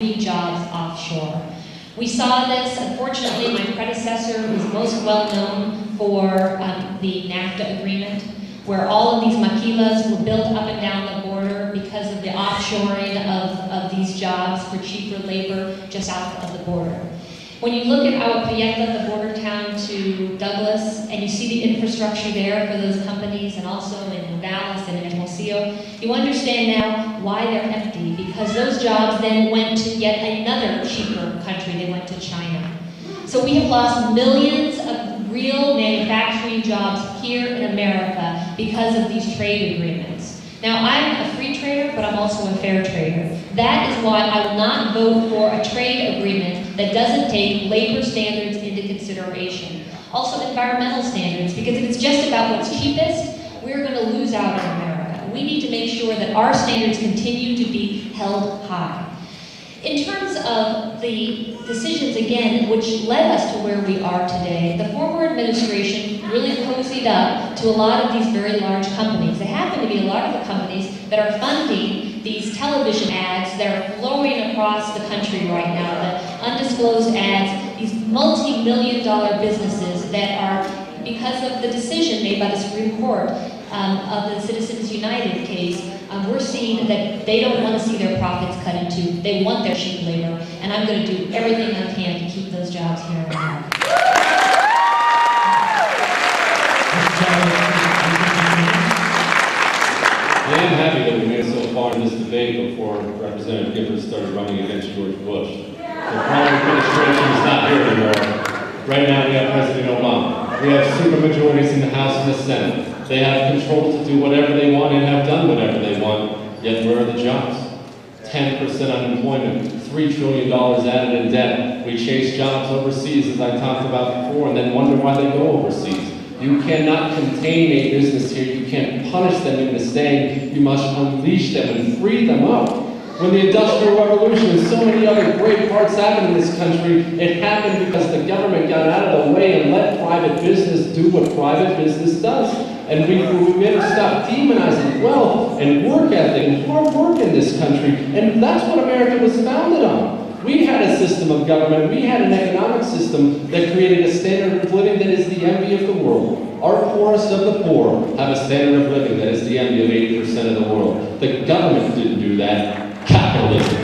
jobs offshore. We saw this, unfortunately, my predecessor was most well known for the NAFTA agreement, where all of these maquilas were built up and down the border because of the offshoring of these jobs for cheaper labor just south of the border. When you look at Agua Prieta, the border town to Douglas, and you see the infrastructure there for those companies, and also in Dallas and in Hermosillo, you understand now why they're empty, because those jobs then went to yet another cheaper country. They went to China. So we have lost millions of real manufacturing jobs here in America because of these trade agreements. Now, I'm a free trader, but I'm also a fair trader. That is why I will not vote for a trade agreement that doesn't take labor standards into consideration. Also environmental standards, because if it's just about what's cheapest, we're going to lose out in America. We need to make sure that our standards continue to be held high. In terms of the decisions, again, which led us to where we are today, the former administration really cozied up to a lot of these very large companies. They happen to be a lot of the companies that are funding these television ads that are flowing across the country right now, the undisclosed ads, these multi-million-dollar businesses that are, because of the decision made by the Supreme Court of the Citizens United case, we're seeing that they don't want to see their profits cut in two. They want their cheap labor, and I'm going to do everything I can to keep those jobs here in America. I am happy that we made it so far in this debate before Representative Giffords started running against George Bush. The prior administration is not here anymore. Right now we have President Obama. We have supermajorities in the House and the Senate. They have control to do whatever they want and have done whatever they want, yet where are the jobs? 10% unemployment, $3 trillion added in debt. We chase jobs overseas, as I talked about before, and then wonder why they go overseas. You cannot contain a business here. You can't punish them into staying. You must unleash them and free them up. When the Industrial Revolution and so many other great parts happened in this country, it happened because the government got out of the way and let private business do what private business does. And we better stop demonizing wealth and work ethic and hard work in this country. And that's what America was founded on. We had a system of government, we had an economic system that created a standard of living that is the envy of the world. Our poorest of the poor have a standard of living that is the envy of 80% of the world. The government didn't do that. Capitalism.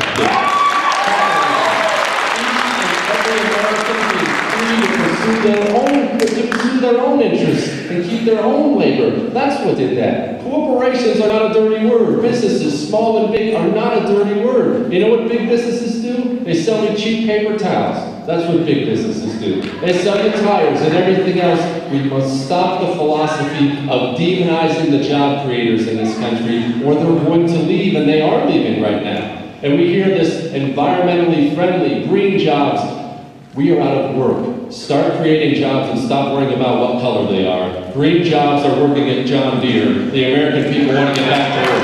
To pursue their own interests and keep their own labor. That's what did that. Corporations are not a dirty word. Businesses, small and big, are not a dirty word. You know what big businesses do? They sell you cheap paper towels. That's what big businesses do. They sell you tires and everything else. We must stop the philosophy of demonizing the job creators in this country, or they're going to leave, and they are leaving right now. And we hear this environmentally friendly, green jobs. We are out of work. Start creating jobs and stop worrying about what color they are. Green jobs are working at John Deere. The American people want to get back to work.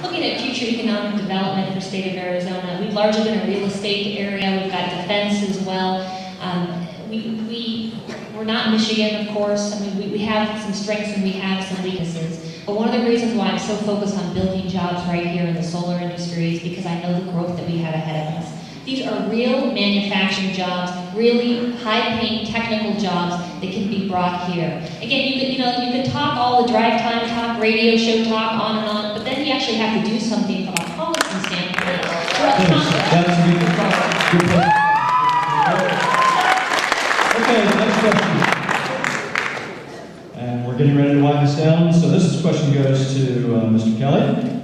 Looking at future economic development for the state of Arizona, we've largely been a real estate area. We've got defense as well. We're not Michigan, of course. I mean, we have some strengths and we have some weaknesses. But one of the reasons why I'm so focused on building jobs right here in the solar industry is because I know the growth that we have ahead of us. These are real manufacturing jobs, really high-paying technical jobs that can be brought here. Again, you can talk all the drive time talk, radio show talk, on and on, but then you actually have to do something from a policy standpoint. Okay, next question. And we're getting ready to wind this down. So this question goes to Mr. Kelly.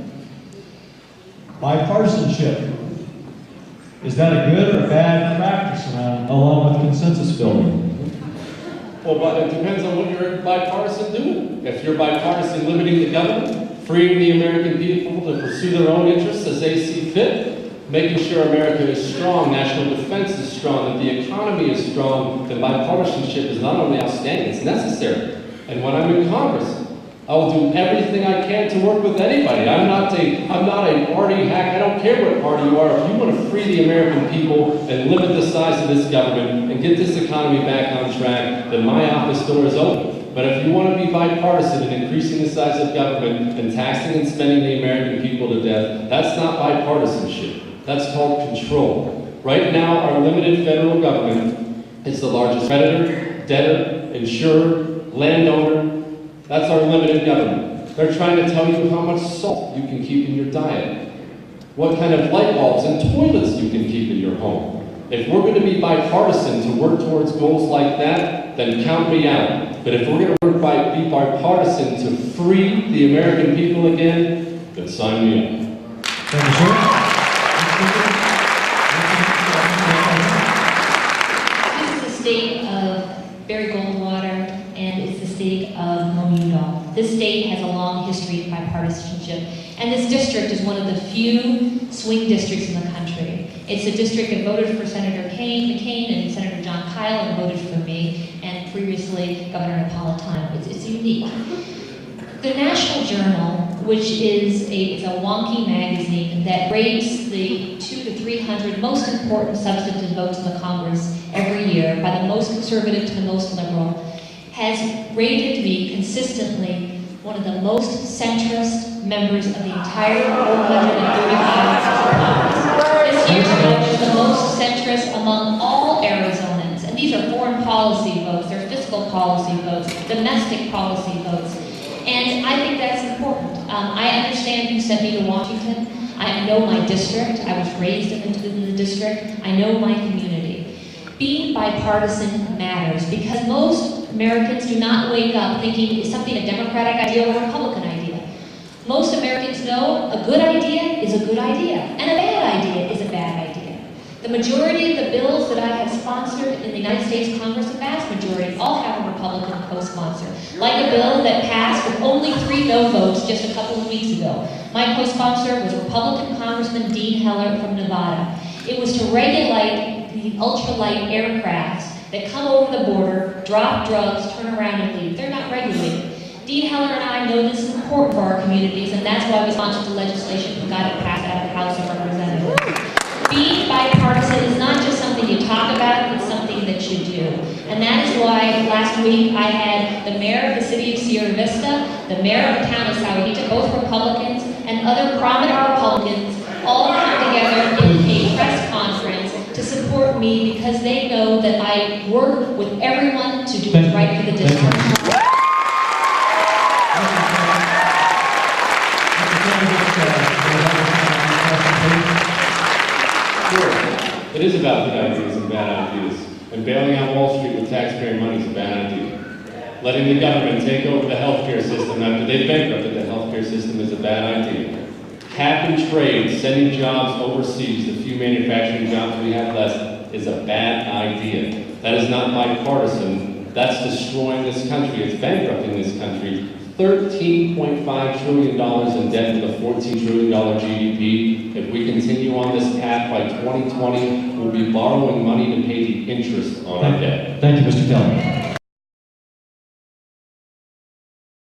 Bipartisanship. Is that a good or a bad practice along with consensus building? Well, but it depends on what you're bipartisan doing. If you're bipartisan limiting the government, freeing the American people to pursue their own interests as they see fit, making sure America is strong, national defense is strong, that the economy is strong, then bipartisanship is not only outstanding, it's necessary. And when I'm in Congress, I will do everything I can to work with anybody. I'm not a party hack. I don't care what party you are. If you want to free the American people and limit the size of this government and get this economy back on track, then my office door is open. But if you want to be bipartisan in increasing the size of government and taxing and spending the American people to death, that's not bipartisanship. That's called control. Right now, our limited federal government is the largest creditor, debtor, insurer, landowner. That's our limited government. They're trying to tell you how much salt you can keep in your diet, what kind of light bulbs and toilets you can keep in your home. If we're going to be bipartisan to work towards goals like that, then count me out. But if we're going to be bipartisan to free the American people again, then sign me up. Thank you, sir. This is the state of Barry Goldwater, and it's the state of Momudo. This state has a long history of bipartisanship, and this district is one of the few swing districts in the country. It's a district that voted for Senator McCain and Senator John Kyle and voted for me, and previously Governor Napolitano. It's unique. The National Journal, which is a wonky magazine that rates the 200 to 300 most important substantive votes in the Congress every year, by the most conservative to the most liberal, has rated me consistently one of the most centrist members of the entire 435 Congress. This year, I was the most centrist among all Arizonans, and these are foreign policy votes, they're fiscal policy votes, domestic policy votes, and I think that's important. I understand you sent me to Washington. I know my district. I was raised in the district. I know my community. Being bipartisan matters because most Americans do not wake up thinking, is something a Democratic idea or a Republican idea? Most Americans know a good idea is a good idea, and a bad idea is a bad idea. The majority of the bills that I have sponsored in the United States Congress, the vast majority, all have a Republican co-sponsor. Like a bill that passed with only 3 no votes just a couple of weeks ago. My co-sponsor was Republican Congressman Dean Heller from Nevada. It was to regulate the ultralight aircrafts that come over the border, drop drugs, turn around and leave. They're not regulated. Dean Heller and I know this is important for our communities, and that's why we sponsored the legislation and got it passed out of the House of Representatives. Being bipartisan is not just something you talk about, it's something that you do. And that is why last week I had the mayor of the city of Sierra Vista, the mayor of the town of Sahuarita, both Republicans, and other prominent Republicans all come together in a press conference to support me because they know that I work with everyone to do what's right for the district. It is about good ideas and bad ideas. And bailing out Wall Street with taxpayer money is a bad idea. Letting the government take over the healthcare system after they've bankrupted the healthcare system is a bad idea. Cap and trade, sending jobs overseas, the few manufacturing jobs we have left, is a bad idea. That is not bipartisan. That's destroying this country. It's bankrupting this country. $13.5 trillion in debt with a $14 trillion GDP. If we continue on this path by 2020, we'll be borrowing money to pay the interest on our debt. Thank you, Mr. Kelly.